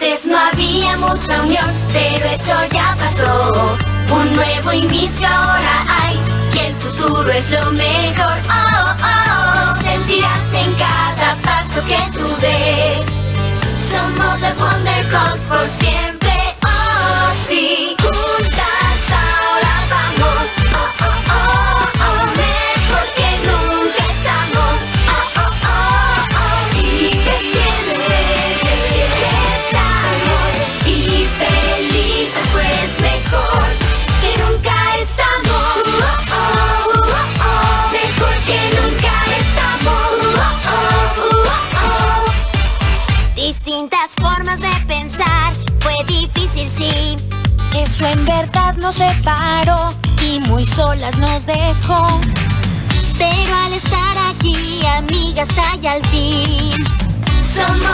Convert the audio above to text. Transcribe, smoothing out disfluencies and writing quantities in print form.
Antes no había mucha unión, pero eso ya pasó. Un nuevo inicio ahora hay, y el futuro es lo mejor. Oh, oh, oh. Sentirás en cada paso que tú des. Somos las Wonder Girls por siempre. Oh, sí. Juntas ahora vamos. Oh, oh, oh, oh. Mejor que nunca estamos. Oh, oh, oh, oh. Y se siente que estamos. Y felices pues mejor que nunca estamos. Oh, oh, oh, oh. Mejor que nunca estamos. Oh, oh, oh, oh. Distintas formas de pensar, fue difícil, sí. Eso en verdad nos separó y muy solas nos dejó. Pero al estar aquí, amigas hay al fin. Somos